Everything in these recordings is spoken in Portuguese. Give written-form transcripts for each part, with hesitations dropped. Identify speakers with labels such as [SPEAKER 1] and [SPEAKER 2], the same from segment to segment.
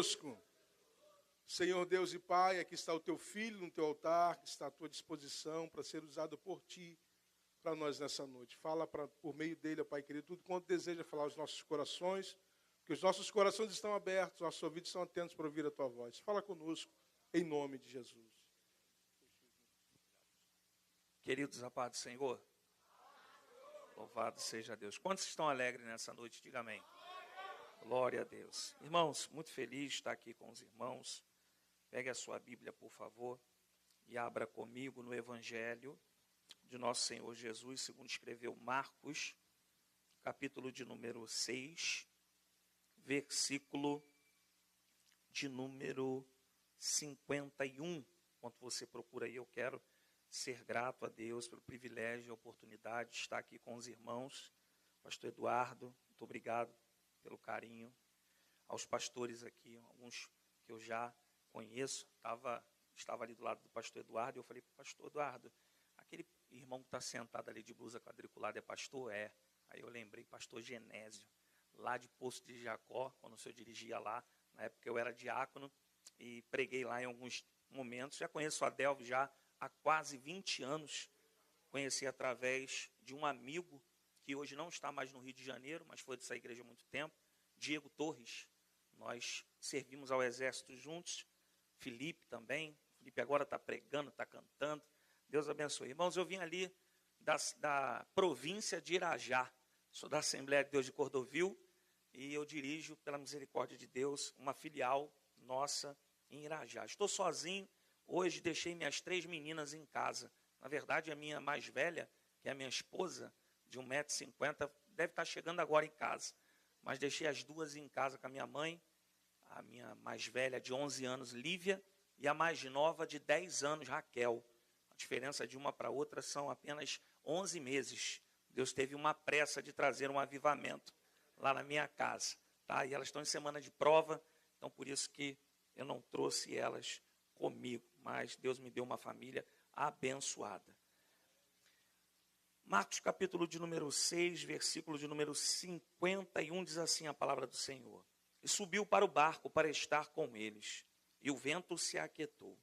[SPEAKER 1] conosco. Senhor Deus e Pai, aqui está o teu filho no teu altar, que está à tua disposição para ser usado por ti, para nós nessa noite. Fala por meio dele, ó Pai querido, tudo quanto deseja falar aos nossos corações, porque os nossos corações estão abertos, nossos ouvidos estão atentos para ouvir a tua voz. Fala conosco, em nome de Jesus.
[SPEAKER 2] Queridos, a paz do Senhor, louvado seja Deus. Quantos estão alegres nessa noite? Diga amém. Glória a Deus. Irmãos, muito feliz de estar aqui com os irmãos. Pegue a sua Bíblia, por favor, e abra comigo no Evangelho de nosso Senhor Jesus, segundo escreveu Marcos, capítulo de número 6, versículo de número 51. Enquanto você procura aí, eu quero ser grato a Deus pelo privilégio e a oportunidade de estar aqui com os irmãos. Pastor Eduardo, muito obrigado pelo carinho. Aos pastores aqui, alguns que eu já conheço, estava ali do lado do pastor Eduardo, e eu falei, pastor Eduardo, aquele irmão que está sentado ali de blusa quadriculada é pastor? É. Aí eu lembrei, pastor Genésio, lá de Poço de Jacó, quando o senhor dirigia lá, na época eu era diácono, e preguei lá em alguns momentos. Já conheço a Delve já há quase 20 anos, conheci através de um amigo, que hoje não está mais no Rio de Janeiro, mas foi dessa igreja há muito tempo, Diego Torres. Nós servimos ao exército juntos, Felipe também. Felipe agora está pregando, está cantando. Deus abençoe. Irmãos, eu vim ali da província de Irajá. Sou da Assembleia de Deus de Cordovil e eu dirijo, pela misericórdia de Deus, uma filial nossa em Irajá. Estou sozinho. Hoje deixei minhas 3 meninas em casa. Na verdade, a minha mais velha, que é a minha esposa, de 1,50 m, deve estar chegando agora em casa. Mas deixei as 2 em casa com a minha mãe, a minha mais velha de 11 anos, Lívia, e a mais nova de 10 anos, Raquel. A diferença de uma para outra são apenas 11 meses. Deus teve uma pressa de trazer um avivamento lá na minha casa. Tá? E elas estão em semana de prova, então por isso que eu não trouxe elas comigo. Mas Deus me deu uma família abençoada. Marcos capítulo de número 6, versículo de número 51, diz assim a palavra do Senhor. E subiu para o barco para estar com eles, e o vento se aquietou.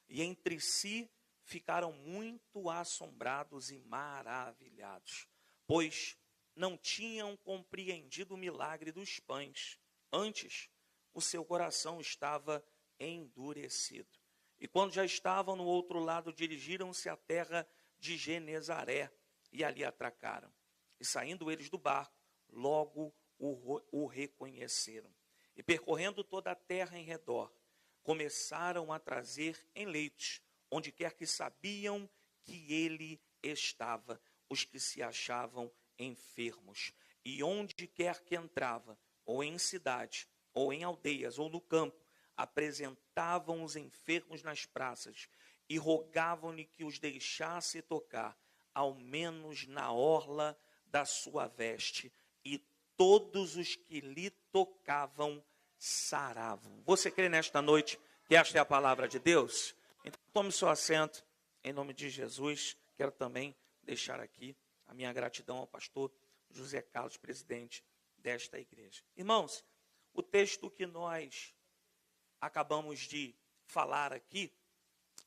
[SPEAKER 2] E entre si ficaram muito assombrados e maravilhados, pois não tinham compreendido o milagre dos pães. Antes, o seu coração estava endurecido. E quando já estavam no outro lado, dirigiram-se à terra de Genezaré, e ali atracaram. E saindo eles do barco, logo o reconheceram. E percorrendo toda a terra em redor, começaram a trazer em leitos, onde quer que sabiam que ele estava, os que se achavam enfermos. E onde quer que entrava, ou em cidade, ou em aldeias, ou no campo, apresentavam os enfermos nas praças, e rogavam-lhe que os deixasse tocar, ao menos na orla da sua veste, e todos os que lhe tocavam saravam. Você crê nesta noite que esta é a palavra de Deus? Então tome seu assento, em nome de Jesus. Quero também deixar aqui a minha gratidão ao pastor José Carlos, presidente desta igreja. Irmãos, o texto que nós acabamos de falar aqui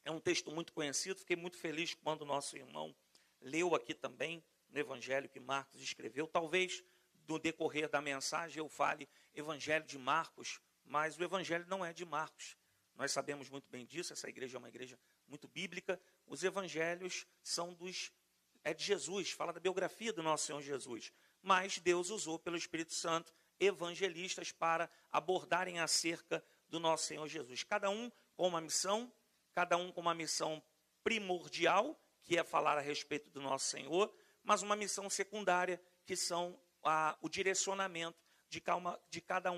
[SPEAKER 2] é um texto muito conhecido. Fiquei muito feliz quando o nosso irmão leu aqui também no evangelho que Marcos escreveu. Talvez no decorrer da mensagem eu fale evangelho de Marcos, mas o evangelho não é de Marcos. Nós sabemos muito bem disso, essa igreja é uma igreja muito bíblica. Os evangelhos são de Jesus, fala da biografia do nosso Senhor Jesus. Mas Deus usou pelo Espírito Santo evangelistas para abordarem acerca do nosso Senhor Jesus. Cada um com uma missão, cada um com uma missão primordial, que é falar a respeito do nosso Senhor, mas uma missão secundária, que são o direcionamento de cada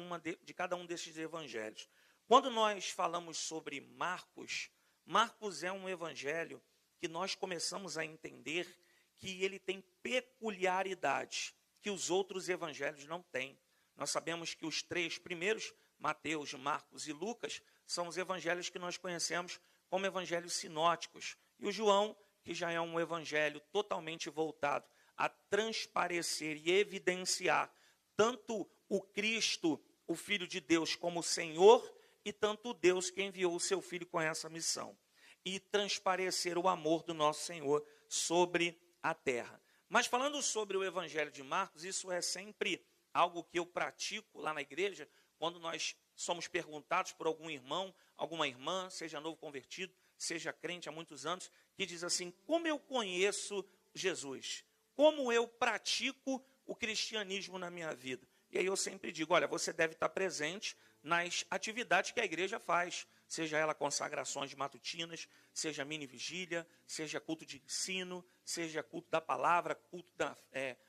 [SPEAKER 2] um desses evangelhos. Quando nós falamos sobre Marcos, Marcos é um evangelho que nós começamos a entender que ele tem peculiaridades que os outros evangelhos não têm. Nós sabemos que os 3 primeiros, Mateus, Marcos e Lucas, são os evangelhos que nós conhecemos como evangelhos sinóticos. E o João, que já é um evangelho totalmente voltado a transparecer e evidenciar tanto o Cristo, o Filho de Deus, como o Senhor e tanto Deus que enviou o seu Filho com essa missão, e transparecer o amor do nosso Senhor sobre a terra. Mas falando sobre o Evangelho de Marcos, isso é sempre algo que eu pratico lá na igreja, quando nós somos perguntados por algum irmão, alguma irmã, seja novo convertido, seja crente há muitos anos, que diz assim: como eu conheço Jesus? Como eu pratico o cristianismo na minha vida? E aí eu sempre digo, olha, você deve estar presente nas atividades que a igreja faz, seja ela consagrações matutinas, seja mini vigília, seja culto de ensino, seja culto da palavra, culto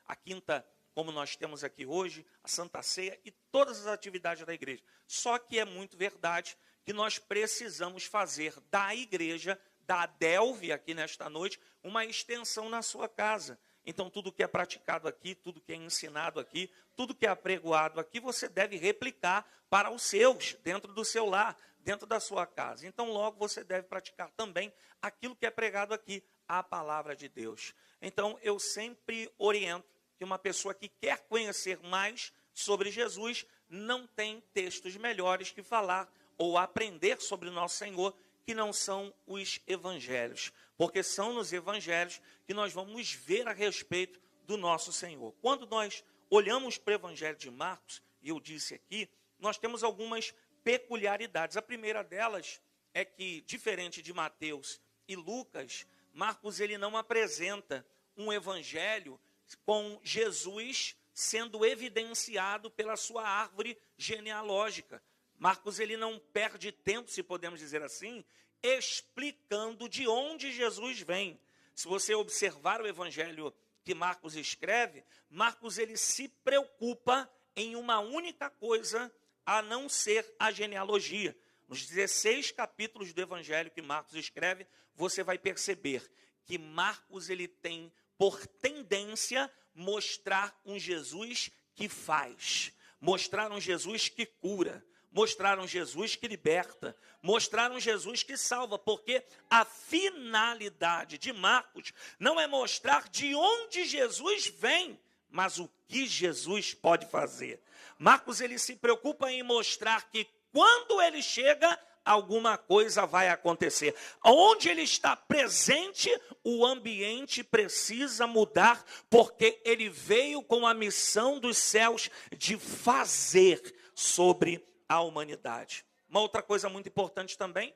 [SPEAKER 2] a quinta, como nós temos aqui hoje, a Santa Ceia e todas as atividades da igreja. Só que é muito verdade que nós precisamos fazer da igreja, da Adelve aqui nesta noite, uma extensão na sua casa. Então, tudo que é praticado aqui, tudo que é ensinado aqui, tudo que é apregoado aqui, você deve replicar para os seus, dentro do seu lar, dentro da sua casa. Então, logo, você deve praticar também aquilo que é pregado aqui, a palavra de Deus. Então, eu sempre oriento que uma pessoa que quer conhecer mais sobre Jesus não tem textos melhores que falar ou aprender sobre o nosso Senhor, que não são os evangelhos, porque são nos evangelhos que nós vamos ver a respeito do nosso Senhor. Quando nós olhamos para o evangelho de Marcos, e eu disse aqui, nós temos algumas peculiaridades. A primeira delas é que, diferente de Mateus e Lucas, Marcos ele não apresenta um evangelho com Jesus sendo evidenciado pela sua árvore genealógica. Marcos ele não perde tempo, se podemos dizer assim, explicando de onde Jesus vem. Se você observar o evangelho que Marcos escreve, Marcos ele se preocupa em uma única coisa, a não ser a genealogia. Nos 16 capítulos do evangelho que Marcos escreve, você vai perceber que Marcos ele tem por tendência mostrar um Jesus que faz, mostrar um Jesus que cura, mostrar um Jesus que liberta, mostrar um Jesus que salva, porque a finalidade de Marcos não é mostrar de onde Jesus vem, mas o que Jesus pode fazer. Marcos ele se preocupa em mostrar que quando ele chega, alguma coisa vai acontecer. Onde ele está presente, o ambiente precisa mudar, porque ele veio com a missão dos céus de fazer sobre a humanidade. Uma outra coisa muito importante também,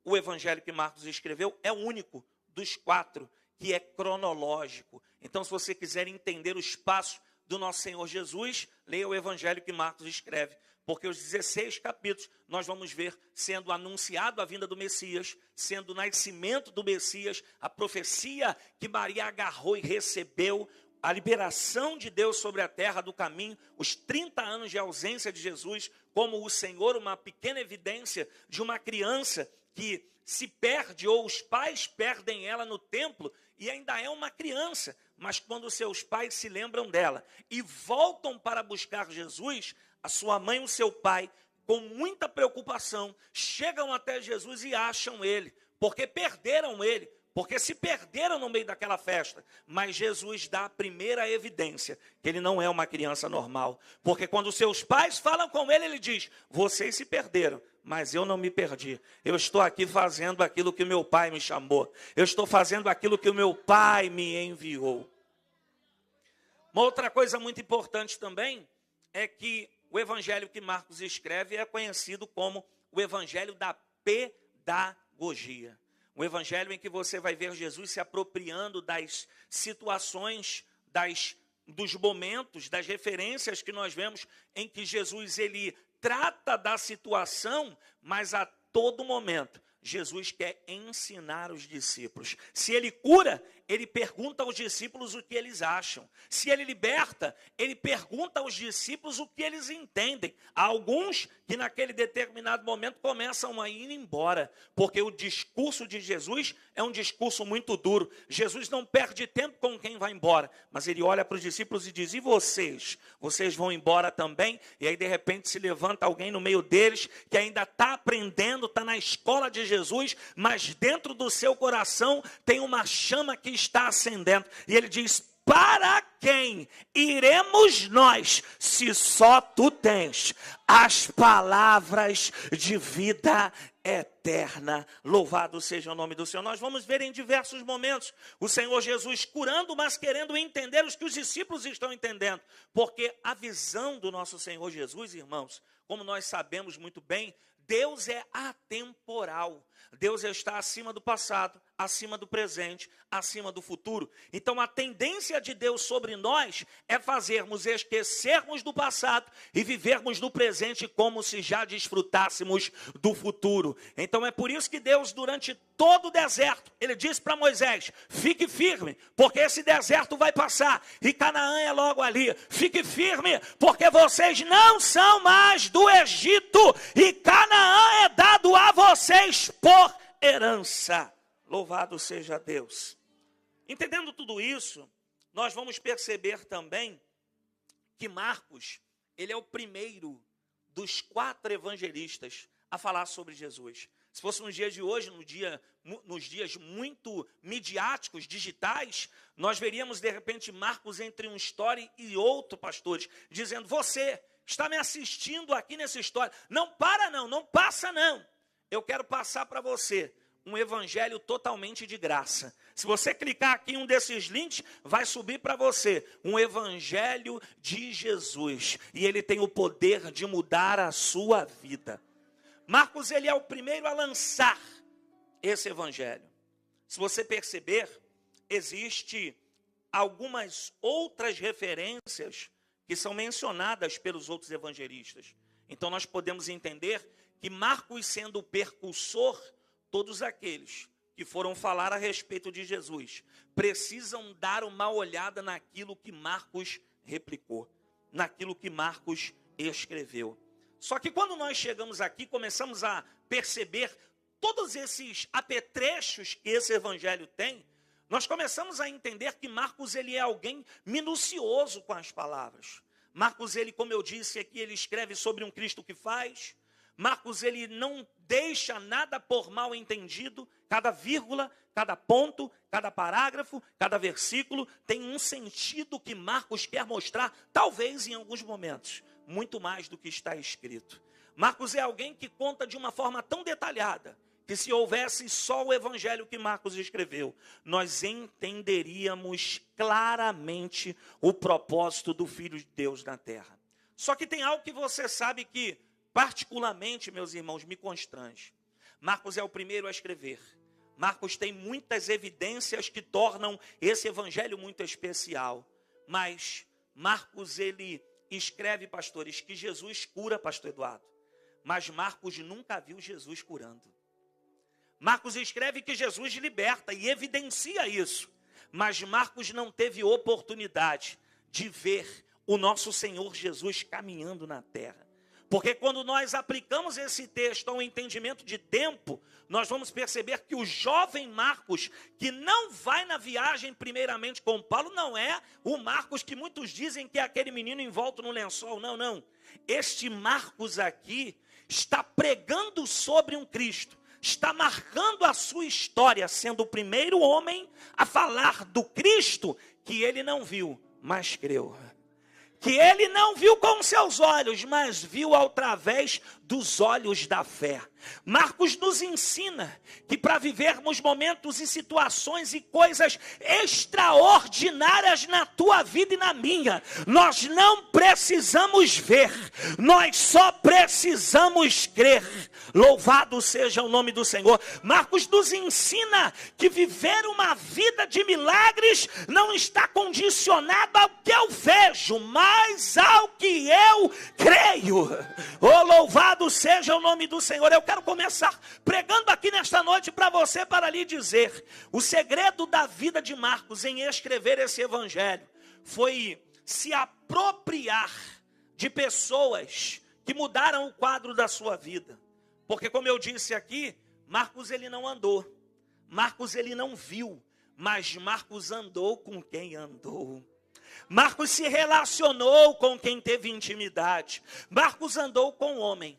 [SPEAKER 2] o evangelho que Marcos escreveu é o único dos 4 que é cronológico. Então, se você quiser entender o espaço do nosso Senhor Jesus, leia o evangelho que Marcos escreve, porque os 16 capítulos nós vamos ver sendo anunciado a vinda do Messias, sendo o nascimento do Messias, a profecia que Maria agarrou e recebeu, a liberação de Deus sobre a terra do caminho, os 30 anos de ausência de Jesus, como o Senhor, uma pequena evidência de uma criança que se perde, ou os pais perdem ela no templo, e ainda é uma criança, mas quando seus pais se lembram dela e voltam para buscar Jesus, a sua mãe e o seu pai, com muita preocupação, chegam até Jesus e acham ele, porque perderam ele, porque se perderam no meio daquela festa. Mas Jesus dá a primeira evidência que ele não é uma criança normal. Porque quando seus pais falam com ele, ele diz: vocês se perderam, mas eu não me perdi. Eu estou aqui fazendo aquilo que meu pai me chamou. Eu estou fazendo aquilo que o meu pai me enviou. Uma outra coisa muito importante também é que o evangelho que Marcos escreve é conhecido como o evangelho da pedagogia. Um evangelho em que você vai ver Jesus se apropriando das situações, dos momentos, das referências que nós vemos em que Jesus ele trata da situação, mas a todo momento Jesus quer ensinar os discípulos. Se ele cura, ele pergunta aos discípulos o que eles acham. Se ele liberta, ele pergunta aos discípulos o que eles entendem. Há alguns que naquele determinado momento começam a ir embora, porque o discurso de Jesus é um discurso muito duro. Jesus não perde tempo com quem vai embora, mas ele olha para os discípulos e diz: e vocês? Vocês vão embora também? E aí de repente se levanta alguém no meio deles que ainda está aprendendo, está na escola de Jesus, mas dentro do seu coração tem uma chama que está acendendo. E ele diz: para quem iremos nós, se só tu tens as palavras de vida eterna? Louvado seja o nome do Senhor. Nós vamos ver em diversos momentos o Senhor Jesus curando, mas querendo entender os que os discípulos estão entendendo. Porque a visão do nosso Senhor Jesus, irmãos, como nós sabemos muito bem, Deus é atemporal. Deus está acima do passado, acima do presente, acima do futuro. Então a tendência de Deus sobre nós é fazermos esquecermos do passado e vivermos no presente como se já desfrutássemos do futuro. Então é por isso que Deus, durante todo o deserto, ele disse para Moisés: fique firme, porque esse deserto vai passar e Canaã é logo ali. Fique firme, porque vocês não são mais do Egito e Canaã é dado a vocês por herança. Louvado seja Deus. Entendendo tudo isso, nós vamos perceber também que Marcos, ele é o primeiro dos 4 evangelistas a falar sobre Jesus. Se fosse nos dias de hoje, nos dias muito midiáticos, digitais, nós veríamos de repente Marcos entre um story e outro, pastores, dizendo: você está me assistindo aqui nessa história, não para não, não passa não. Eu quero passar para você um evangelho totalmente de graça. Se você clicar aqui em um desses links, vai subir para você um evangelho de Jesus. E ele tem o poder de mudar a sua vida. Marcos, ele é o primeiro a lançar esse evangelho. Se você perceber, existe algumas outras referências que são mencionadas pelos outros evangelistas. Então nós podemos entender que Marcos, sendo o precursor, todos aqueles que foram falar a respeito de Jesus precisam dar uma olhada naquilo que Marcos replicou, naquilo que Marcos escreveu. Só que quando nós chegamos aqui, começamos a perceber todos esses apetrechos que esse evangelho tem, nós começamos a entender que Marcos, ele é alguém minucioso com as palavras. Marcos, ele, como eu disse aqui, ele escreve sobre um Cristo que faz. Marcos, ele não deixa nada por mal entendido. Cada vírgula, cada ponto, cada parágrafo, cada versículo tem um sentido que Marcos quer mostrar, talvez em alguns momentos, muito mais do que está escrito. Marcos é alguém que conta de uma forma tão detalhada que, se houvesse só o evangelho que Marcos escreveu, nós entenderíamos claramente o propósito do Filho de Deus na terra. Só que tem algo que você sabe que, particularmente, meus irmãos, me constrange. Marcos é o primeiro a escrever. Marcos tem muitas evidências que tornam esse evangelho muito especial. Mas Marcos, ele escreve, pastores, que Jesus cura, pastor Eduardo. Mas Marcos nunca viu Jesus curando. Marcos escreve que Jesus liberta e evidencia isso. Mas Marcos não teve oportunidade de ver o nosso Senhor Jesus caminhando na terra. Porque quando nós aplicamos esse texto ao entendimento de tempo, nós vamos perceber que o jovem Marcos, que não vai na viagem primeiramente com Paulo, não é o Marcos que muitos dizem que é aquele menino envolto no lençol. Não, não. Este Marcos aqui está pregando sobre um Cristo, está marcando a sua história, sendo o primeiro homem a falar do Cristo que ele não viu, mas creu. Que ele não viu com seus olhos, mas viu através dos olhos da fé. Marcos nos ensina que para vivermos momentos e situações e coisas extraordinárias na tua vida e na minha, nós não precisamos ver, nós só precisamos crer. Louvado seja o nome do Senhor. Marcos nos ensina que viver uma vida de milagres não está condicionado ao que eu vejo, mas ao que eu creio. Oh, louvado seja o nome do Senhor. Eu quero começar pregando aqui nesta noite para você, para lhe dizer, o segredo da vida de Marcos em escrever esse evangelho foi se apropriar de pessoas que mudaram o quadro da sua vida. Porque, como eu disse aqui, Marcos ele não andou, Marcos ele não viu, mas Marcos andou com quem andou. Marcos se relacionou com quem teve intimidade. Marcos andou com o homem,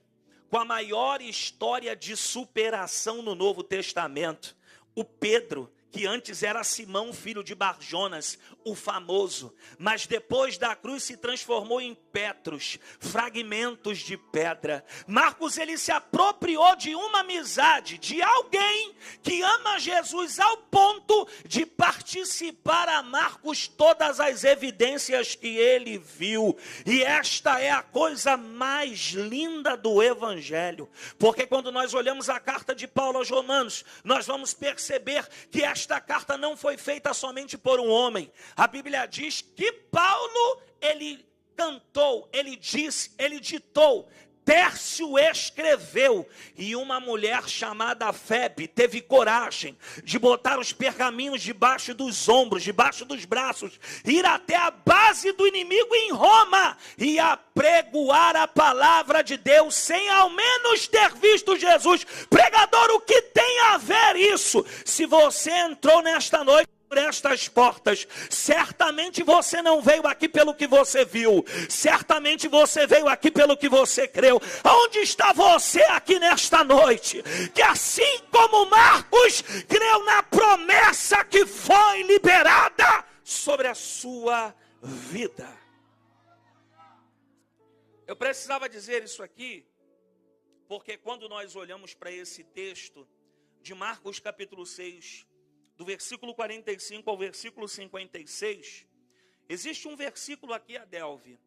[SPEAKER 2] com a maior história de superação no Novo Testamento, o Pedro, que antes era Simão, filho de Barjonas, o famoso, mas depois da cruz se transformou em Petros, fragmentos de pedra. Marcos, ele se apropriou de uma amizade, de alguém que ama Jesus ao ponto de participar a Marcos todas as evidências que ele viu. E esta é a coisa mais linda do Evangelho, porque quando nós olhamos a carta de Paulo aos Romanos, nós vamos perceber que esta carta não foi feita somente por um homem. A Bíblia diz que Paulo, ele cantou, ele disse, ele ditou, Tércio escreveu, e uma mulher chamada Febe teve coragem de botar os pergaminhos debaixo dos ombros, debaixo dos braços, ir até a base do inimigo em Roma e apregoar a palavra de Deus sem ao menos ter visto Jesus. Pregador, o que tem a ver isso? Se você entrou nesta noite por estas portas, certamente você não veio aqui pelo que você viu, certamente você veio aqui pelo que você creu. Onde está você aqui nesta noite, que assim como Marcos creu na promessa que foi liberada sobre a sua vida? Eu precisava dizer isso aqui, porque quando nós olhamos para esse texto de Marcos capítulo 6, do versículo 45 ao versículo 56, existe um versículo aqui, Adelve,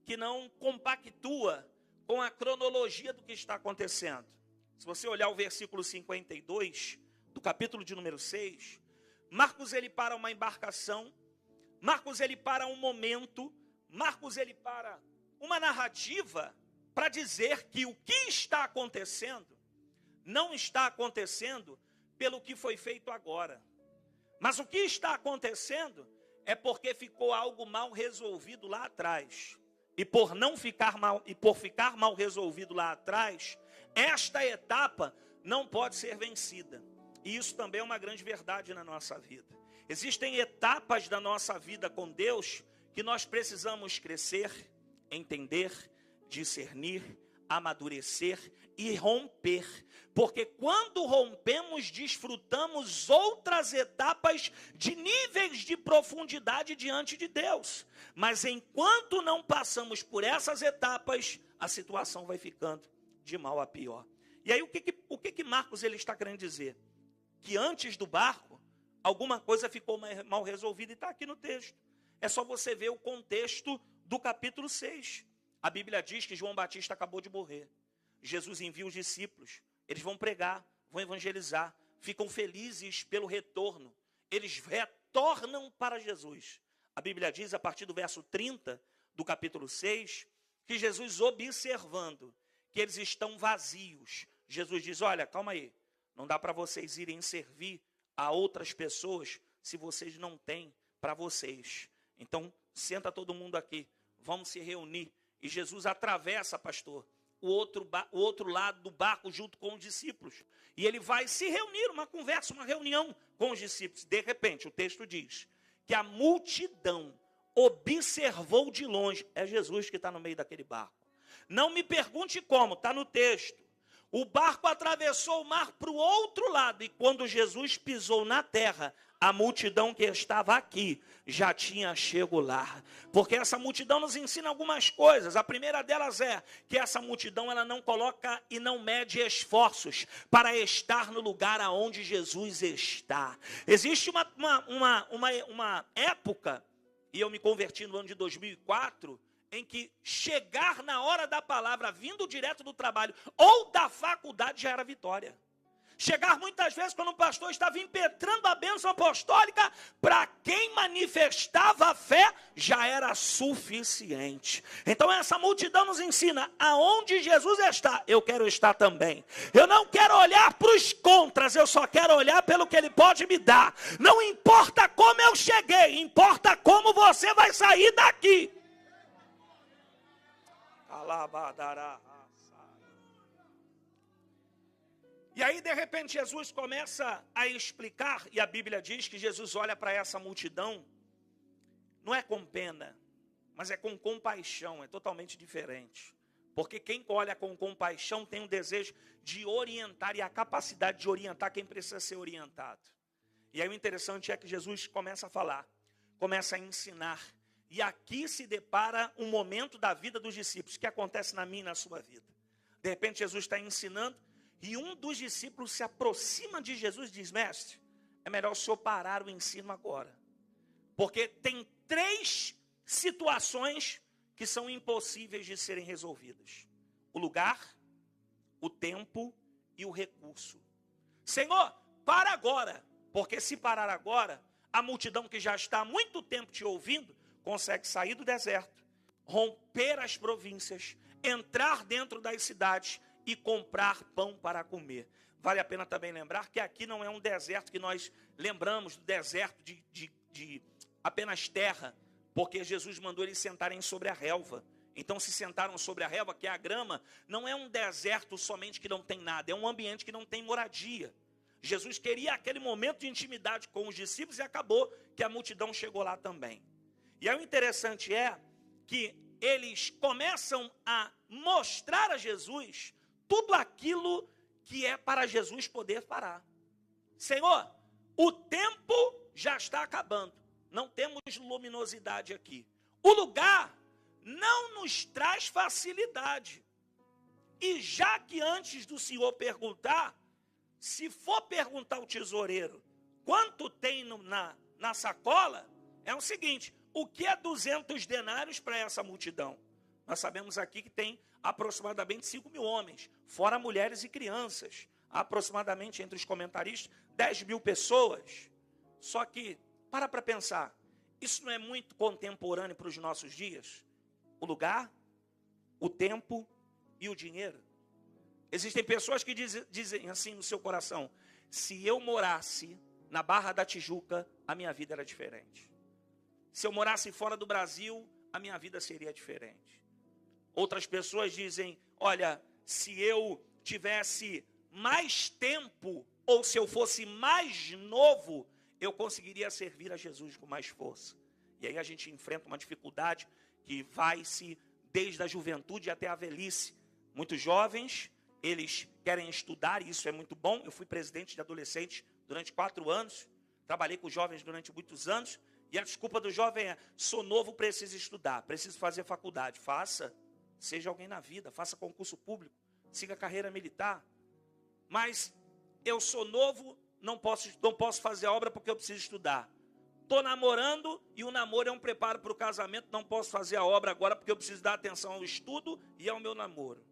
[SPEAKER 2] que não compactua com a cronologia do que está acontecendo. Se você olhar o versículo 52, do capítulo de número 6, Marcos ele para uma embarcação, Marcos ele para um momento, Marcos ele para uma narrativa para dizer que o que está acontecendo não está acontecendo pelo que foi feito agora. Mas o que está acontecendo é porque ficou algo mal resolvido lá atrás. E por ficar mal resolvido lá atrás, esta etapa não pode ser vencida. E isso também é uma grande verdade na nossa vida. Existem etapas da nossa vida com Deus que nós precisamos crescer, entender, discernir, amadurecer e romper. Porque quando rompemos, desfrutamos outras etapas de níveis de profundidade diante de Deus. Mas enquanto não passamos por essas etapas, a situação vai ficando de mal a pior. E aí o que Marcos ele está querendo dizer? Que antes do barco, alguma coisa ficou mal resolvida, e está aqui no texto. É só você ver o contexto do capítulo 6. A Bíblia diz que João Batista acabou de morrer. Jesus envia os discípulos. Eles vão pregar, vão evangelizar, ficam felizes pelo retorno. Eles retornam para Jesus. A Bíblia diz, a partir do verso 30 do capítulo 6, que Jesus, observando que eles estão vazios, Jesus diz, olha, calma aí, não dá para vocês irem servir a outras pessoas se vocês não têm para vocês. Então, senta todo mundo aqui, vamos se reunir. E Jesus atravessa, pastor, o outro lado do barco junto com os discípulos. E ele vai se reunir, uma conversa, uma reunião com os discípulos. De repente, o texto diz que a multidão observou de longe. É Jesus que está no meio daquele barco. Não me pergunte como, está no texto. O barco atravessou o mar para o outro lado. E quando Jesus pisou na terra, a multidão que estava aqui já tinha chego lá. Porque essa multidão nos ensina algumas coisas. A primeira delas é que essa multidão ela não coloca e não mede esforços para estar no lugar aonde Jesus está. Existe uma época, e eu me converti no ano de 2004, em que chegar na hora da palavra, vindo direto do trabalho ou da faculdade, já era vitória. Chegar muitas vezes quando o pastor estava impetrando a bênção apostólica, para quem manifestava a fé, já era suficiente. Então essa multidão nos ensina, aonde Jesus está, eu quero estar também. Eu não quero olhar para os contras, eu só quero olhar pelo que Ele pode me dar. Não importa como eu cheguei, importa como você vai sair daqui. Alabadará. E aí, de repente, Jesus começa a explicar, e a Bíblia diz que Jesus olha para essa multidão, não é com pena, mas é com compaixão, é totalmente diferente. Porque quem olha com compaixão tem o desejo de orientar e a capacidade de orientar quem precisa ser orientado. E aí o interessante é que Jesus começa a falar, começa a ensinar. E aqui se depara um momento da vida dos discípulos, que acontece na minha e na sua vida. De repente Jesus está ensinando, e um dos discípulos se aproxima de Jesus e diz: mestre, é melhor o senhor parar o ensino agora. Porque tem 3 situações que são impossíveis de serem resolvidas: o lugar, o tempo e o recurso. Senhor, para agora, porque se parar agora, a multidão que já está há muito tempo te ouvindo, consegue sair do deserto, romper as províncias, entrar dentro das cidades e comprar pão para comer. Vale a pena também lembrar que aqui não é um deserto que nós lembramos do deserto de apenas terra, porque Jesus mandou eles sentarem sobre a relva. Então se sentaram sobre a relva, que é a grama. Não é um deserto somente que não tem nada, é um ambiente que não tem moradia. Jesus queria aquele momento de intimidade com os discípulos e acabou que a multidão chegou lá também. E aí o interessante é que eles começam a mostrar a Jesus tudo aquilo que é para Jesus poder parar. Senhor, o tempo já está acabando. Não temos luminosidade aqui. O lugar não nos traz facilidade. E já que antes do Senhor perguntar, se for perguntar ao tesoureiro quanto tem na sacola, é o seguinte: o que é 200 denários para essa multidão? Nós sabemos aqui que tem aproximadamente 5.000 homens, fora mulheres e crianças. Aproximadamente, entre os comentaristas, 10.000 pessoas. Só que, para pensar, isso não é muito contemporâneo para os nossos dias? O lugar, o tempo e o dinheiro. Existem pessoas que dizem assim no seu coração: se eu morasse na Barra da Tijuca, a minha vida era diferente. Se eu morasse fora do Brasil, a minha vida seria diferente. Outras pessoas dizem: olha, se eu tivesse mais tempo, ou se eu fosse mais novo, eu conseguiria servir a Jesus com mais força. E aí a gente enfrenta uma dificuldade que vai-se desde a juventude até a velhice. Muitos jovens, eles querem estudar, e isso é muito bom. Eu fui presidente de adolescentes durante 4 anos, trabalhei com jovens durante muitos anos, e a desculpa do jovem é: sou novo, preciso estudar, preciso fazer faculdade. Faça, seja alguém na vida, faça concurso público, siga a carreira militar. Mas eu sou novo, não posso fazer a obra porque eu preciso estudar. Estou namorando e o namoro é um preparo para o casamento, não posso fazer a obra agora porque eu preciso dar atenção ao estudo e ao meu namoro.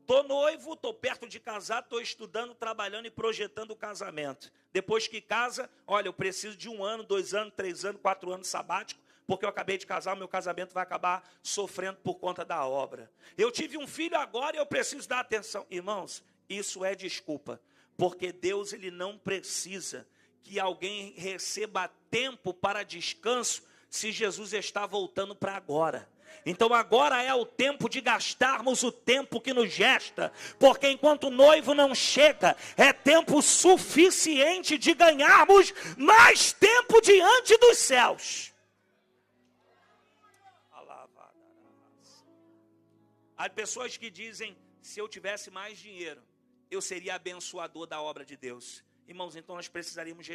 [SPEAKER 2] Estou noivo, estou perto de casar, estou estudando, trabalhando e projetando o casamento. Depois que casa, olha, eu preciso de 1 ano, 2 anos, 3 anos, 4 anos sabático, porque eu acabei de casar, o meu casamento vai acabar sofrendo por conta da obra. Eu tive um filho agora e eu preciso dar atenção. Irmãos, isso é desculpa, porque Deus, ele não precisa que alguém receba tempo para descanso se Jesus está voltando para agora. Então agora é o tempo de gastarmos o tempo que nos resta, porque enquanto o noivo não chega, é tempo suficiente de ganharmos mais tempo diante dos céus. Há pessoas que dizem: se eu tivesse mais dinheiro, eu seria abençoador da obra de Deus. Irmãos, então nós precisaríamos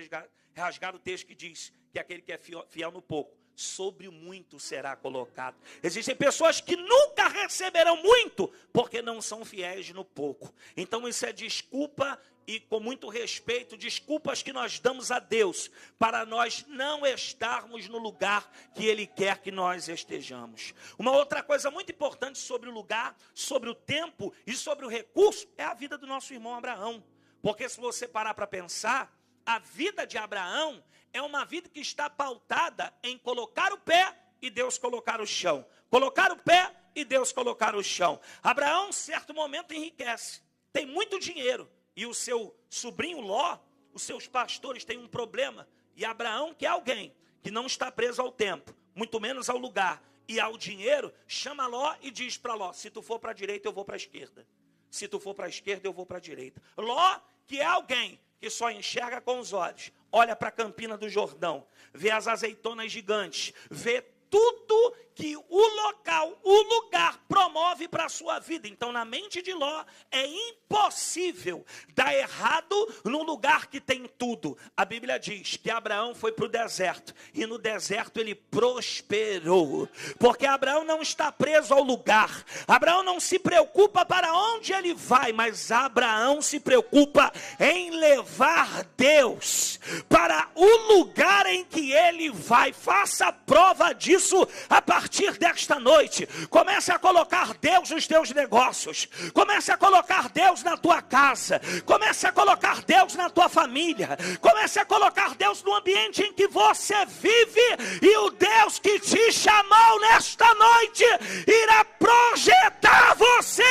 [SPEAKER 2] rasgar o texto que diz que aquele que é fiel no pouco, sobre o muito será colocado. Existem pessoas que nunca receberão muito, porque não são fiéis no pouco. Então isso é desculpa, e com muito respeito, desculpas que nós damos a Deus, para nós não estarmos no lugar que Ele quer que nós estejamos. Uma outra coisa muito importante sobre o lugar, sobre o tempo e sobre o recurso, é a vida do nosso irmão Abraão. Porque se você parar para pensar, a vida de Abraão é uma vida que está pautada em colocar o pé e Deus colocar o chão. Colocar o pé e Deus colocar o chão. Abraão, em certo momento, enriquece. Tem muito dinheiro. E o seu sobrinho Ló, os seus pastores têm um problema. E Abraão, que é alguém que não está preso ao tempo, muito menos ao lugar e ao dinheiro, chama Ló e diz para Ló: se tu for para a direita, eu vou para a esquerda. Se tu for para a esquerda, eu vou para a direita. Ló, que é alguém que só enxerga com os olhos, olha para a Campina do Jordão, vê as azeitonas gigantes, vê tudo que o local, o lugar promove para a sua vida. Então, na mente de Ló, é impossível dar errado num lugar que tem tudo. A Bíblia diz que Abraão foi para o deserto, e no deserto ele prosperou, porque Abraão não está preso ao lugar, Abraão não se preocupa para onde ele vai, mas Abraão se preocupa em levar Deus para o lugar em que ele vai. Faça prova disso a partir desta noite. Comece a colocar Deus nos teus negócios, comece a colocar Deus na tua casa, comece a colocar Deus na tua família, comece a colocar Deus no ambiente em que você vive, e o Deus que te chamou nesta noite irá projetar você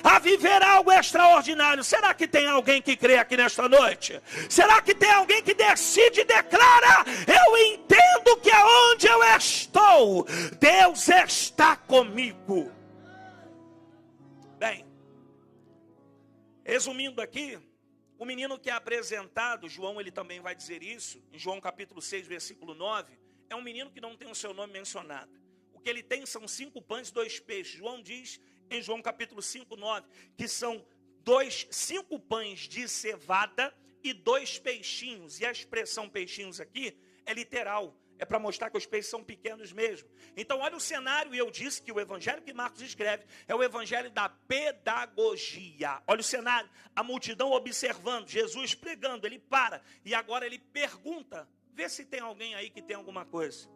[SPEAKER 2] a viver algo extraordinário. Será que tem alguém que crê aqui nesta noite? Será que tem alguém que decide e declara: eu entendo que aonde eu estou, Deus está comigo? Bem, resumindo aqui, o menino que é apresentado, João ele também vai dizer isso, em João capítulo 6, versículo 9, é um menino que não tem o seu nome mencionado. O que ele tem são 5 pães e 2 peixes. João diz em João capítulo 5, 9, que são 5 pães de cevada e 2 peixinhos. E a expressão peixinhos aqui é literal, é para mostrar que os peixes são pequenos mesmo. Então olha o cenário, e eu disse que o evangelho que Marcos escreve é o evangelho da pedagogia. Olha o cenário, a multidão observando, Jesus pregando, ele para, e agora ele pergunta, vê se tem alguém aí que tem alguma coisa.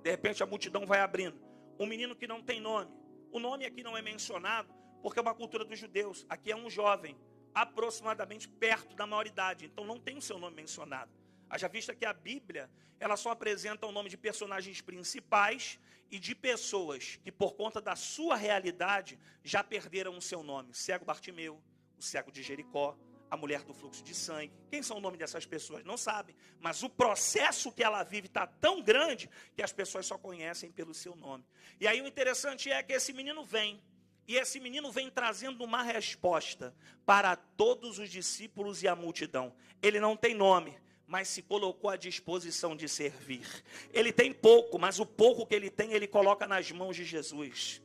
[SPEAKER 2] De repente a multidão vai abrindo. Um menino que não tem nome, o nome aqui não é mencionado, porque é uma cultura dos judeus. Aqui é um jovem, aproximadamente perto da maioridade, então não tem o seu nome mencionado. Haja vista que a Bíblia, ela só apresenta o nome de personagens principais e de pessoas que, por conta da sua realidade, já perderam o seu nome. Cego Bartimeu, o cego de Jericó, a mulher do fluxo de sangue. Quem são o nome dessas pessoas? Não sabem. Mas o processo que ela vive está tão grande que as pessoas só conhecem pelo seu nome. E aí o interessante é que esse menino vem. E esse menino vem trazendo uma resposta para todos os discípulos e a multidão. Ele não tem nome, mas se colocou à disposição de servir. Ele tem pouco, mas o pouco que ele tem, ele coloca nas mãos de Jesus.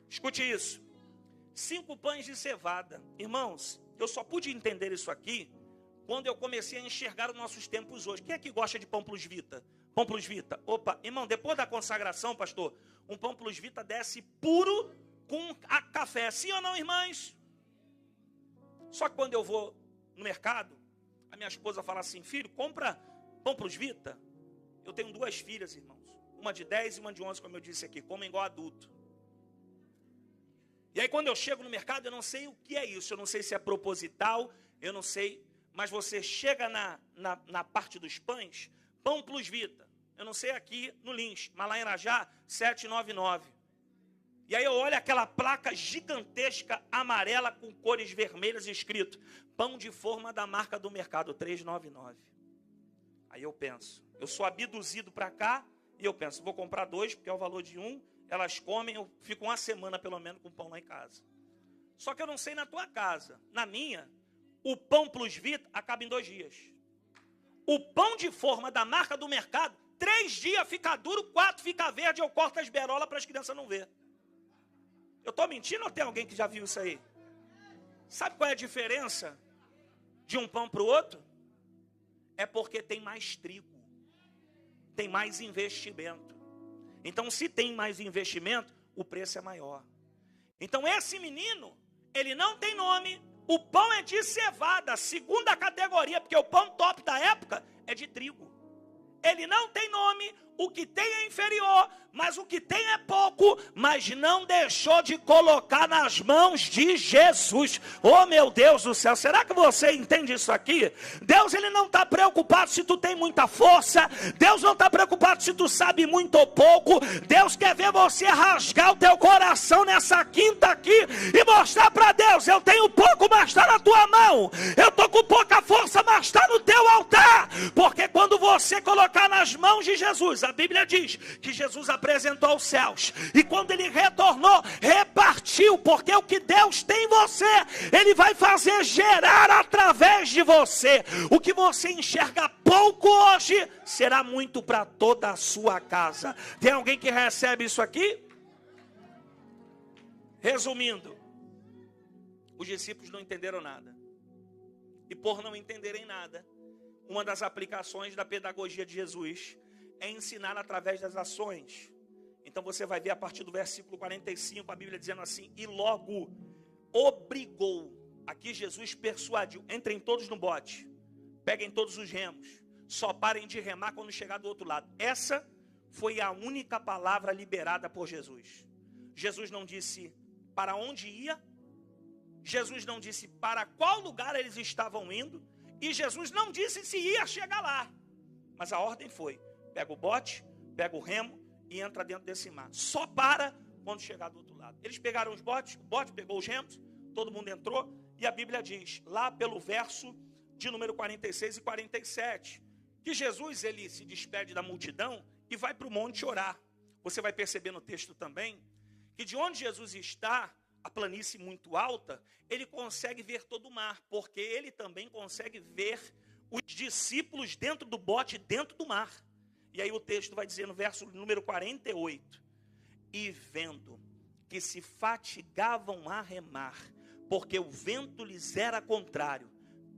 [SPEAKER 2] Escute isso. 5 pães de cevada. Irmãos, eu só pude entender isso aqui quando eu comecei a enxergar os nossos tempos hoje. Quem é que gosta de pão plus vita? Pão plus vita. Opa, irmão, depois da consagração, pastor, um pão plus vita desce puro com a café. Sim ou não, irmãs? Só que quando eu vou no mercado, a minha esposa fala assim: filho, compra pão plus vita. Eu tenho 2 filhas, irmãos. Uma de 10 e uma de 11, como eu disse aqui. Comem igual adulto. E aí quando eu chego no mercado, eu não sei o que é isso. Eu não sei se é proposital, eu não sei. Mas você chega na parte dos pães, pão plus vita. Eu não sei aqui no Lins, mas lá em Irajá, 7,99. E aí eu olho aquela placa gigantesca, amarela, com cores vermelhas, escrito: pão de forma da marca do mercado, 3,99. Aí eu penso, eu sou abduzido para cá, e eu penso, vou comprar 2, porque é o valor de 1, elas comem, eu fico uma semana pelo menos com pão lá em casa. Só que eu não sei na tua casa. Na minha, o pão plus vita acaba em 2 dias. O pão de forma da marca do mercado, 3 dias fica duro, 4 fica verde, eu corto as berolas para as crianças não ver. Eu estou mentindo ou tem alguém que já viu isso aí? Sabe qual é a diferença de um pão para o outro? É porque tem mais trigo, tem mais investimento. Então, se tem mais investimento, o preço é maior. Então, esse menino, ele não tem nome, o pão é de cevada, segunda categoria, porque o pão top da época é de trigo. Ele não tem nome, o que tem é inferior, mas o que tem é pouco, mas não deixou de colocar nas mãos de Jesus. Oh, meu Deus do céu, será que você entende isso aqui? Deus, ele não está preocupado se tu tem muita força, Deus não está preocupado se tu sabe muito ou pouco. Deus quer ver você rasgar o teu coração nessa quinta aqui e mostrar para Deus: eu tenho pouco, mas está na tua mão. Eu estou com pouca força, mas está no teu altar. Porque quando você colocar nas mãos de Jesus, Jesus, a Bíblia diz que Jesus apresentou aos céus. E quando ele retornou, repartiu. Porque o que Deus tem em você, Ele vai fazer gerar através de você. O que você enxerga pouco hoje, será muito para toda a sua casa. Tem alguém que recebe isso aqui? Resumindo, os discípulos não entenderam nada. E por não entenderem nada, uma das aplicações da pedagogia de Jesus é ensinar através das ações. Então você vai ver a partir do versículo 45, a Bíblia dizendo assim: e logo obrigou. Aqui Jesus persuadiu: entrem todos no bote, peguem todos os remos, só parem de remar quando chegar do outro lado. Essa foi a única palavra liberada por Jesus. Jesus não disse para onde ia, Jesus não disse para qual lugar eles estavam indo, e Jesus não disse se ia chegar lá. Mas a ordem foi: pega o bote, pega o remo e entra dentro desse mar. Só para quando chegar do outro lado. Eles pegaram os botes, o bote pegou os remos, todo mundo entrou, e a Bíblia diz, lá pelo verso de número 46 e 47, que Jesus ele se despede da multidão e vai para o monte orar. Você vai perceber no texto também que de onde Jesus está, a planície muito alta, ele consegue ver todo o mar, porque ele também consegue ver os discípulos dentro do bote, dentro do mar. E aí o texto vai dizer no verso número 48, e vendo que se fatigavam a remar, porque o vento lhes era contrário,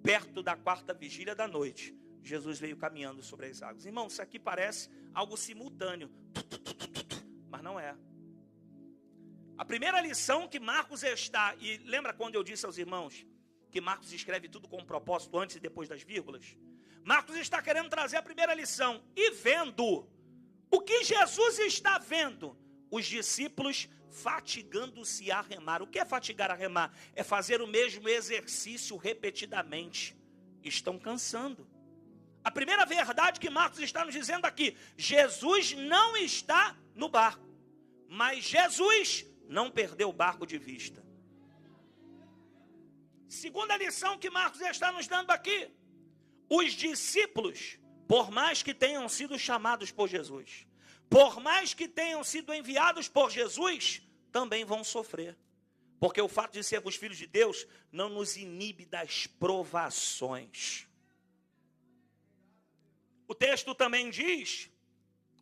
[SPEAKER 2] perto da 4ª vigília da noite, Jesus veio caminhando sobre as águas. Irmão, isso aqui parece algo simultâneo, mas não é. A primeira lição que Marcos está, e lembra quando eu disse aos irmãos que Marcos escreve tudo com um propósito antes e depois das vírgulas? Marcos está querendo trazer a primeira lição. E vendo, o que Jesus está vendo? Os discípulos fatigando-se a remar. O que é fatigar a remar? É fazer o mesmo exercício repetidamente. Estão cansando. A primeira verdade que Marcos está nos dizendo aqui: Jesus não está no barco, mas Jesus não perdeu o barco de vista. Segunda lição que Marcos está nos dando aqui: os discípulos, por mais que tenham sido chamados por Jesus, por mais que tenham sido enviados por Jesus, também vão sofrer. Porque o fato de sermos filhos de Deus não nos inibe das provações. O texto também diz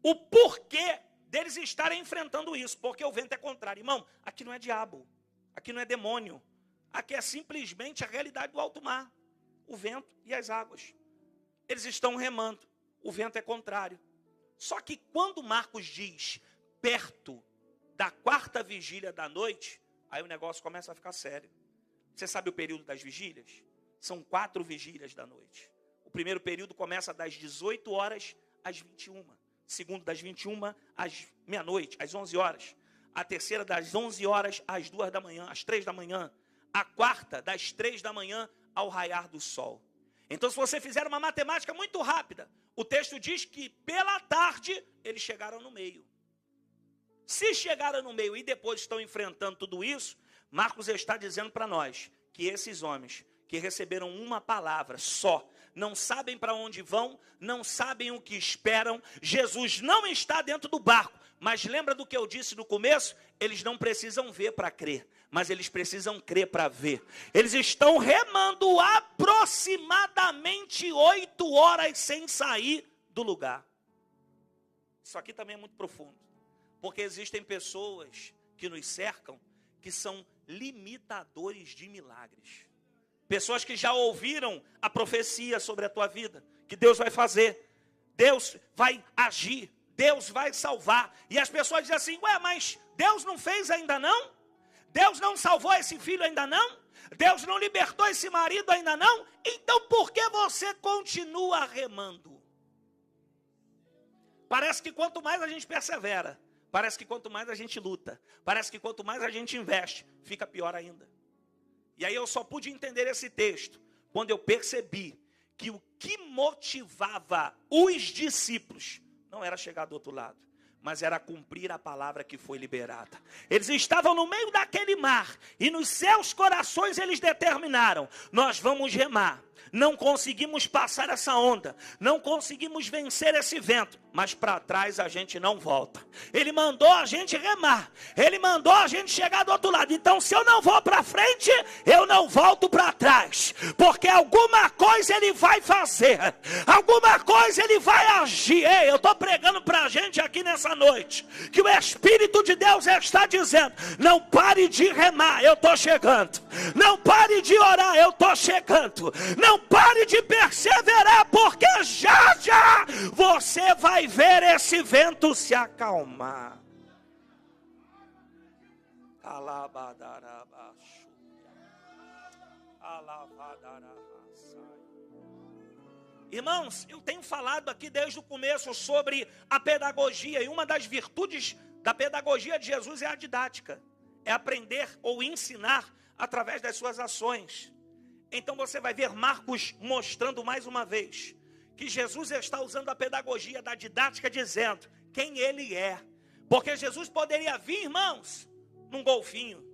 [SPEAKER 2] o porquê deles estarem enfrentando isso, porque o vento é contrário. Irmão, aqui não é diabo, aqui não é demônio, aqui é simplesmente a realidade do alto mar, o vento e as águas. Eles estão remando, o vento é contrário. Só que quando Marcos diz perto da 4ª vigília da noite, aí o negócio começa a ficar sério. Você sabe o período das vigílias? São 4 vigílias da noite. O primeiro período começa das 18 horas às 21. Segundo, das 21 às meia-noite, às 11 horas. A terceira, das 11 horas às 2 da manhã, às 3 da manhã. A quarta, das 3 da manhã ao raiar do sol. Então, se você fizer uma matemática muito rápida, o texto diz que pela tarde eles chegaram no meio. Se chegaram no meio e depois estão enfrentando tudo isso, Marcos está dizendo para nós que esses homens que receberam uma palavra só, não sabem para onde vão, não sabem o que esperam. Jesus não está dentro do barco, mas lembra do que eu disse no começo? Eles não precisam ver para crer, mas eles precisam crer para ver. Eles estão remando aproximadamente 8 horas sem sair do lugar. Isso aqui também é muito profundo, porque existem pessoas que nos cercam que são limitadores de milagres. Pessoas que já ouviram a profecia sobre a tua vida, que Deus vai fazer, Deus vai agir, Deus vai salvar. E as pessoas dizem assim: ué, mas Deus não fez ainda não? Deus não salvou esse filho ainda não? Deus não libertou esse marido ainda não? Então por que você continua remando? Parece que quanto mais a gente persevera, parece que quanto mais a gente luta, parece que quanto mais a gente investe, fica pior ainda. E aí eu só pude entender esse texto quando eu percebi que o que motivava os discípulos não era chegar do outro lado, mas era cumprir a palavra que foi liberada. Eles estavam no meio daquele mar e nos seus corações eles determinaram: nós vamos remar, não conseguimos passar essa onda, não conseguimos vencer esse vento, mas para trás a gente não volta. Ele mandou a gente remar, Ele mandou a gente chegar do outro lado. Então, se eu não vou para frente, eu não volto para trás, porque alguma coisa Ele vai fazer, alguma coisa Ele vai agir. Ei, eu estou pregando para a gente aqui nessa noite, que o Espírito de Deus está dizendo: não pare de remar, eu estou chegando. Não pare de orar, eu estou chegando. Não pare de perseverar, porque já você vai ver esse vento se acalmar. Irmãos, eu tenho falado aqui desde o começo sobre a pedagogia, e uma das virtudes da pedagogia de Jesus é a didática, é aprender ou ensinar através das suas ações. Então você vai ver Marcos mostrando mais uma vez que Jesus está usando a pedagogia da didática, dizendo quem Ele é. Porque Jesus poderia vir, irmãos, num golfinho.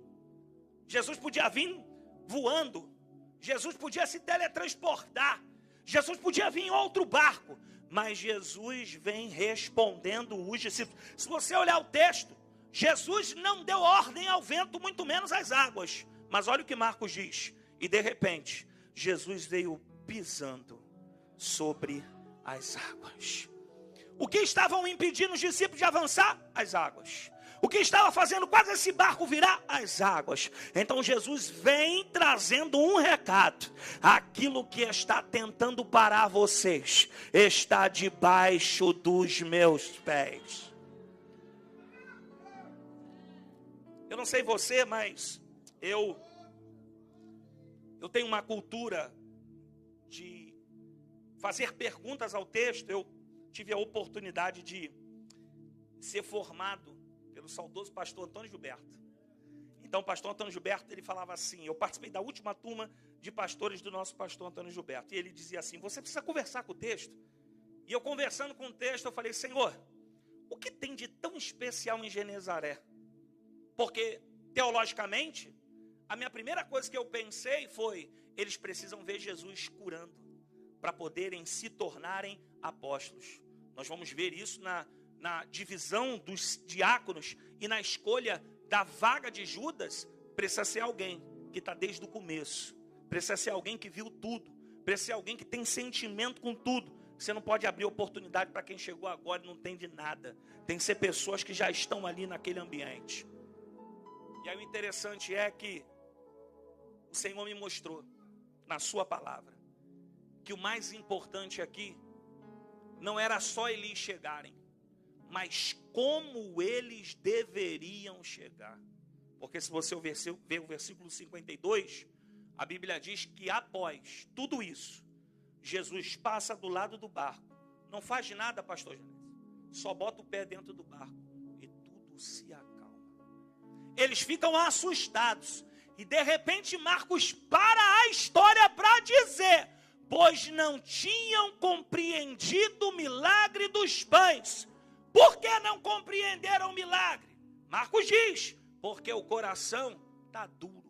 [SPEAKER 2] Jesus podia vir voando. Jesus podia se teletransportar. Jesus podia vir em outro barco. Mas Jesus vem respondendo os discípulos. Se você olhar o texto, Jesus não deu ordem ao vento, muito menos às águas. Mas olha o que Marcos diz. E de repente, Jesus veio pisando sobre as águas. O que estavam impedindo os discípulos de avançar? As águas. O que estava fazendo quase esse barco virar? As águas. Então Jesus vem trazendo um recado: aquilo que está tentando parar vocês está debaixo dos meus pés. Eu não sei você, mas eu tenho uma cultura de fazer perguntas ao texto. Eu tive a oportunidade de ser formado pelo saudoso pastor Antônio Gilberto. Então o pastor Antônio Gilberto, ele falava assim, eu participei da última turma de pastores do nosso pastor Antônio Gilberto, e ele dizia assim: você precisa conversar com o texto. E eu conversando com o texto, eu falei: Senhor, o que tem de tão especial em Genezaré? Porque, teologicamente, a minha primeira coisa que eu pensei foi: eles precisam ver Jesus curando, para poderem se tornarem apóstolos. Nós vamos ver isso na divisão dos diáconos e na escolha da vaga de Judas. Precisa ser alguém que está desde o começo, precisa ser alguém que viu tudo, precisa ser alguém que tem sentimento com tudo. Você não pode abrir oportunidade para quem chegou agora e não tem de nada. Tem que ser pessoas que já estão ali naquele ambiente. E aí o interessante é que o Senhor me mostrou na sua palavra que o mais importante aqui não era só eles chegarem, mas como eles deveriam chegar. Porque se você ver o versículo 52, a Bíblia diz que após tudo isso, Jesus passa do lado do barco. Não faz nada, pastor Janete. Só bota o pé dentro do barco e tudo se acalma. Eles ficam assustados. E de repente Marcos para a história para dizer: pois não tinham compreendido o milagre dos pães. Por que não compreenderam o milagre? Marcos diz: porque o coração está duro.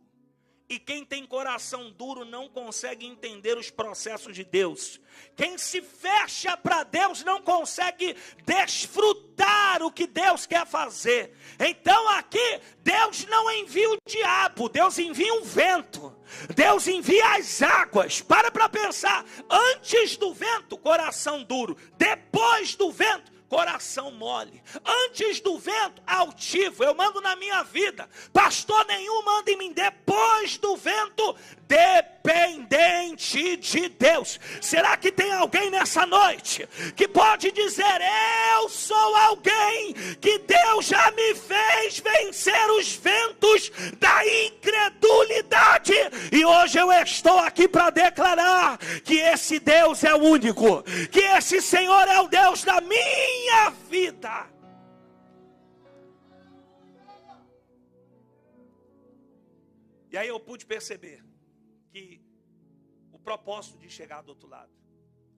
[SPEAKER 2] E quem tem coração duro não consegue entender os processos de Deus. Quem se fecha para Deus não consegue desfrutar o que Deus quer fazer. Então aqui, Deus não envia o diabo, Deus envia um vento. Deus envia as águas. Para pensar. Antes do vento, coração duro. Depois do vento, coração mole. Antes do vento, altivo. Eu mando na minha vida. Pastor nenhum manda em mim. Depois do vento, dependente de Deus. Será que tem alguém nessa noite que pode dizer: eu sou alguém que Deus já me fez vencer os ventos da incredulidade, e hoje eu estou aqui para declarar que esse Deus é o único, que esse Senhor é o Deus da minha vida. E aí eu pude perceber que o propósito de chegar do outro lado,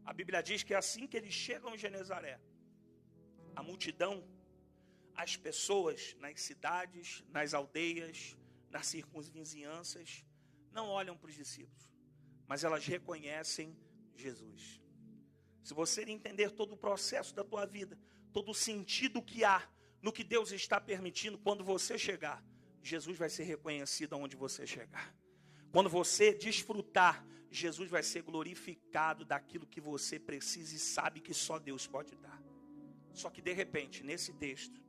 [SPEAKER 2] a Bíblia diz que assim que eles chegam em Genezaré, a multidão, as pessoas nas cidades, nas aldeias, nas circunvizinhanças, não olham para os discípulos, mas elas reconhecem Jesus. se você entender todo o processo da tua vida, todo o sentido que há no que Deus está permitindo, quando você chegar, Jesus vai ser reconhecido aonde você chegar. Quando você desfrutar, Jesus vai ser glorificado daquilo que você precisa e sabe que só Deus pode dar. Só que de repente, nesse texto,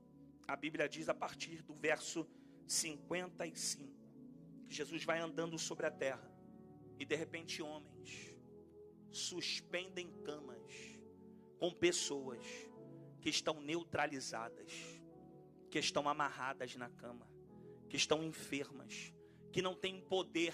[SPEAKER 2] a Bíblia diz a partir do verso 55, que Jesus vai andando sobre a terra, e de repente homens suspendem camas com pessoas que estão neutralizadas, que estão amarradas na cama, que estão enfermas, que não têm poder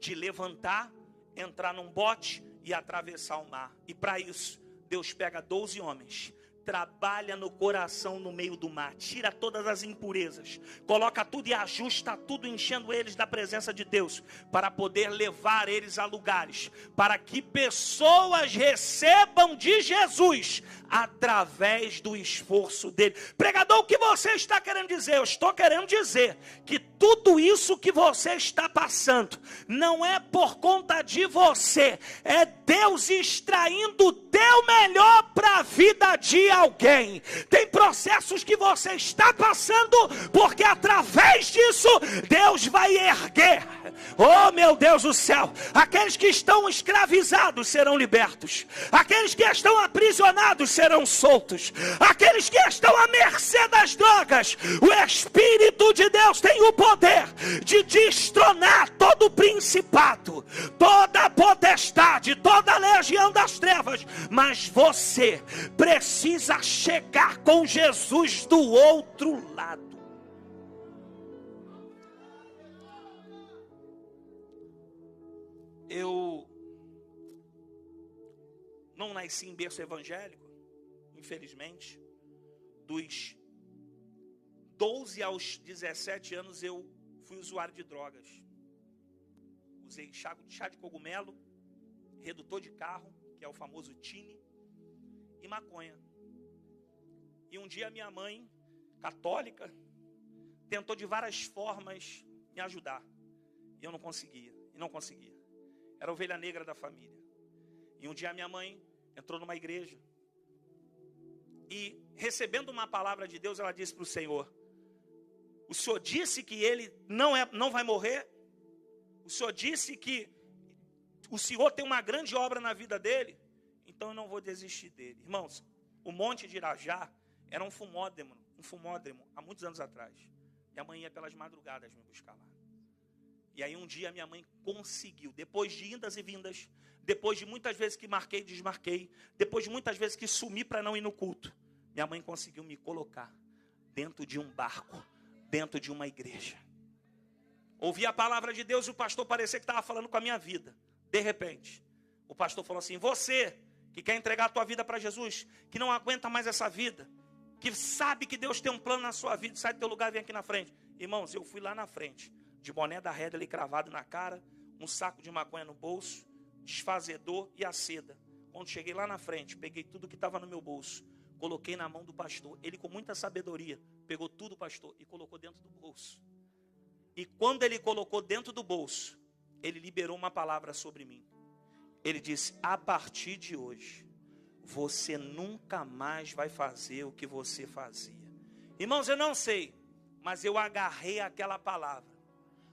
[SPEAKER 2] de levantar, entrar num bote e atravessar o mar. E para isso, Deus pega 12 homens, trabalha no coração no meio do mar, tira todas as impurezas, coloca tudo e ajusta tudo, enchendo eles da presença de Deus, para poder levar eles a lugares, para que pessoas recebam de Jesus, através do esforço dele. Pregador, o que você está querendo dizer? Eu estou querendo dizer que tudo isso que você está passando, não é por conta de você, é Deus extraindo o teu melhor para a vida de alguém. Tem processos que você está passando, porque através disso, Deus vai erguer, oh meu Deus do céu, aqueles que estão escravizados serão libertos, aqueles que estão aprisionados serão soltos, aqueles que estão à mercê das drogas, o Espírito de Deus tem o poder de destronar todo o principado, toda a potestade, toda a legião das trevas, mas você precisa chegar com Jesus do outro lado. Eu não nasci em berço evangélico, infelizmente. Dos 12 aos 17 anos eu fui usuário de drogas. Usei chá de cogumelo, redutor de carro, que é o famoso tine, e maconha. E um dia minha mãe, católica, tentou de várias formas me ajudar. E eu não conseguia, Era a ovelha negra da família. E um dia minha mãe entrou numa igreja. E recebendo uma palavra de Deus, ela disse para o Senhor: o Senhor disse que ele não vai morrer? O Senhor disse que o Senhor tem uma grande obra na vida dele? Então eu não vou desistir dele. Irmãos, o Monte de Irajá era um fumódromo há muitos anos atrás. Minha mãe ia pelas madrugadas me buscar lá. E aí um dia minha mãe conseguiu, depois de indas e vindas, depois de muitas vezes que marquei e desmarquei, depois de muitas vezes que sumi para não ir no culto, minha mãe conseguiu me colocar dentro de um barco, dentro de uma igreja. Ouvi a palavra de Deus e o pastor parecia que estava falando com a minha vida. De repente, o pastor falou assim: você que quer entregar a tua vida para Jesus, que não aguenta mais essa vida, que sabe que Deus tem um plano na sua vida, sai do teu lugar e vem aqui na frente. Irmãos, eu fui lá na frente, de boné da Redley cravado na cara, um saco de maconha no bolso, desfazedor e a seda. Quando cheguei lá na frente, peguei tudo que estava no meu bolso, coloquei na mão do pastor. Ele, com muita sabedoria, pegou tudo, pastor, e colocou dentro do bolso. E quando ele colocou dentro do bolso, ele liberou uma palavra sobre mim. Ele disse: a partir de hoje, você nunca mais vai fazer o que você fazia. Irmãos, eu não sei, mas eu agarrei aquela palavra,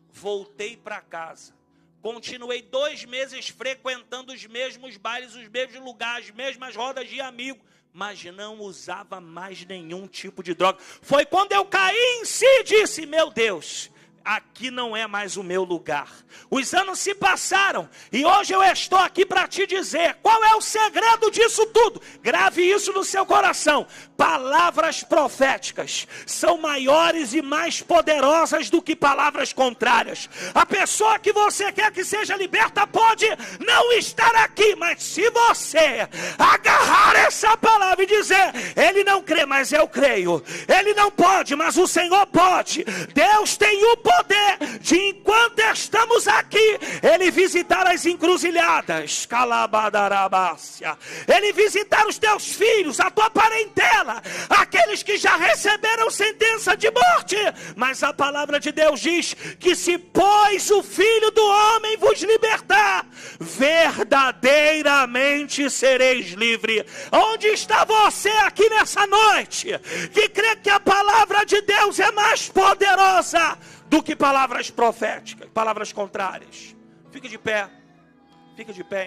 [SPEAKER 2] voltei para casa, continuei 2 meses frequentando os mesmos bailes, os mesmos lugares, as mesmas rodas de amigo, mas não usava mais nenhum tipo de droga. Foi quando eu caí em si e disse: meu Deus, aqui não é mais o meu lugar. Os anos se passaram e hoje eu estou aqui para te dizer qual é o segredo disso tudo. Grave isso no seu coração. Palavras proféticas são maiores e mais poderosas do que palavras contrárias. A pessoa que você quer que seja liberta pode não estar aqui, mas se você agarrar essa palavra e dizer: ele não crê, mas eu creio, ele não pode, mas o Senhor pode, Deus tem o poder poder de, enquanto estamos aqui, Ele visitar as encruzilhadas, calabadarabácia, Ele visitar os teus filhos, a tua parentela, aqueles que já receberam sentença de morte. Mas a palavra de Deus diz que se pois o Filho do Homem vos libertar, verdadeiramente sereis livre. Onde está você aqui nessa noite, que crê que a palavra de Deus é mais poderosa do que palavras proféticas, palavras contrárias? Fique de pé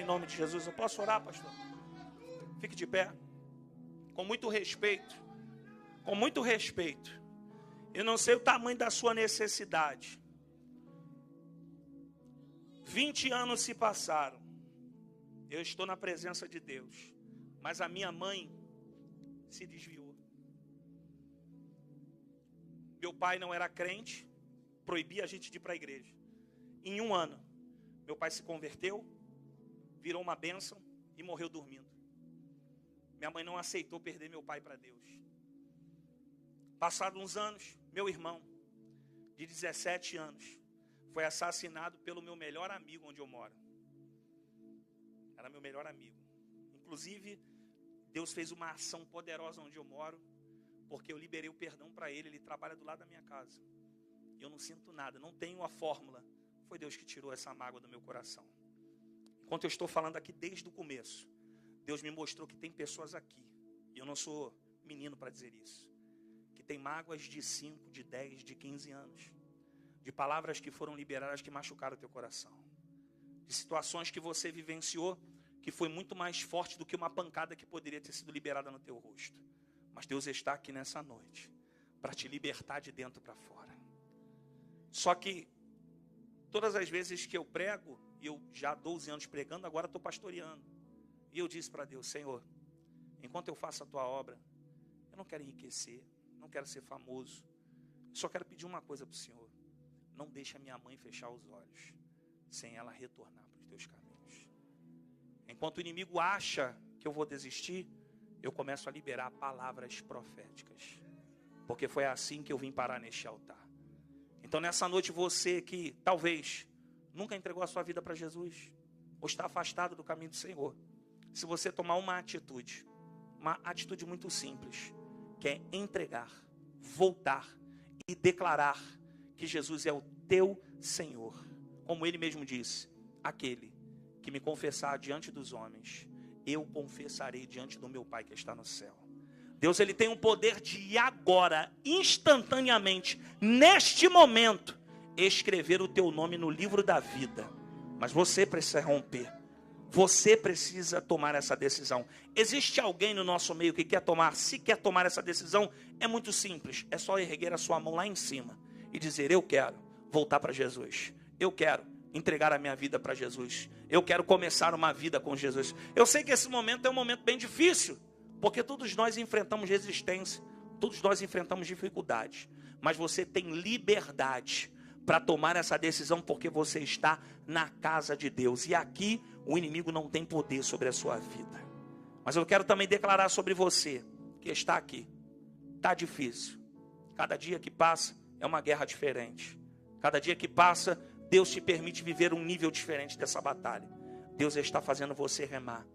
[SPEAKER 2] em nome de Jesus. Eu posso orar, pastor? Fique de pé, com muito respeito, eu não sei o tamanho da sua necessidade. 20 anos se passaram, eu estou na presença de Deus, mas a minha mãe se desviou. Meu pai não era crente, proibia a gente de ir para a igreja. Em 1 ano, meu pai se converteu, virou uma bênção e morreu dormindo. Minha mãe não aceitou perder meu pai para Deus. Passados uns anos, meu irmão, de 17 anos, foi assassinado pelo meu melhor amigo onde eu moro. Era meu melhor amigo. Inclusive, Deus fez uma ação poderosa onde eu moro, porque eu liberei o perdão para ele. Ele trabalha do lado da minha casa. E eu não sinto nada, não tenho a fórmula. Foi Deus que tirou essa mágoa do meu coração. Enquanto eu estou falando aqui desde o começo, Deus me mostrou que tem pessoas aqui, e eu não sou menino para dizer isso, que tem mágoas de 5, de 10, de 15 anos, de palavras que foram liberadas que machucaram o teu coração, de situações que você vivenciou que foi muito mais forte do que uma pancada que poderia ter sido liberada no teu rosto. Mas Deus está aqui nessa noite para te libertar de dentro para fora. Só que todas as vezes que eu prego, e eu já há 12 anos pregando, agora estou pastoreando, e eu disse para Deus: Senhor, enquanto eu faço a tua obra, eu não quero enriquecer, não quero ser famoso, só quero pedir uma coisa para o Senhor: não deixe a minha mãe fechar os olhos sem ela retornar para os teus caminhos. Enquanto o inimigo acha que eu vou desistir, eu começo a liberar palavras proféticas, porque foi assim que eu vim parar neste altar. Então nessa noite, você que talvez nunca entregou a sua vida para Jesus, ou está afastado do caminho do Senhor, se você tomar uma atitude muito simples, que é entregar, voltar e declarar que Jesus é o teu Senhor, como Ele mesmo disse: aquele que me confessar diante dos homens, eu confessarei diante do meu Pai que está no céu. Deus, Ele tem o poder de agora, instantaneamente, neste momento, escrever o teu nome no livro da vida. Mas você precisa romper. Você precisa tomar essa decisão. Existe alguém no nosso meio que quer tomar? Se quer tomar essa decisão, é muito simples. É só erguer a sua mão lá em cima e dizer: eu quero voltar para Jesus. Eu quero entregar a minha vida para Jesus. Eu quero começar uma vida com Jesus. Eu sei que esse momento é um momento bem difícil, porque todos nós enfrentamos resistência, todos nós enfrentamos dificuldades. Mas você tem liberdade para tomar essa decisão, porque você está na casa de Deus. E aqui o inimigo não tem poder sobre a sua vida. Mas eu quero também declarar sobre você que está aqui: está difícil. Cada dia que passa é uma guerra diferente. Cada dia que passa, Deus te permite viver um nível diferente dessa batalha. Deus está fazendo você remar,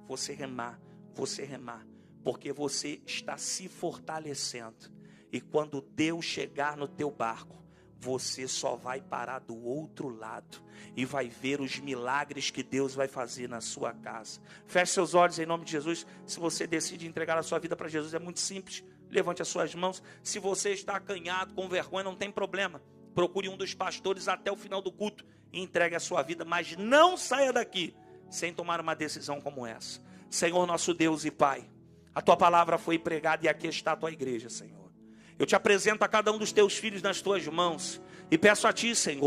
[SPEAKER 2] você remar, você remar, porque você está se fortalecendo. E quando Deus chegar no teu barco, você só vai parar do outro lado e vai ver os milagres que Deus vai fazer na sua casa. Feche seus olhos em nome de Jesus. Se você decide entregar a sua vida para Jesus, é muito simples. Levante as suas mãos. Se você está acanhado, com vergonha, não tem problema. Procure um dos pastores até o final do culto e entregue a sua vida. Mas não saia daqui sem tomar uma decisão como essa. Senhor, nosso Deus e Pai, a tua palavra foi pregada e aqui está a tua igreja, Senhor. Eu te apresento a cada um dos teus filhos nas tuas mãos e peço a ti, Senhor,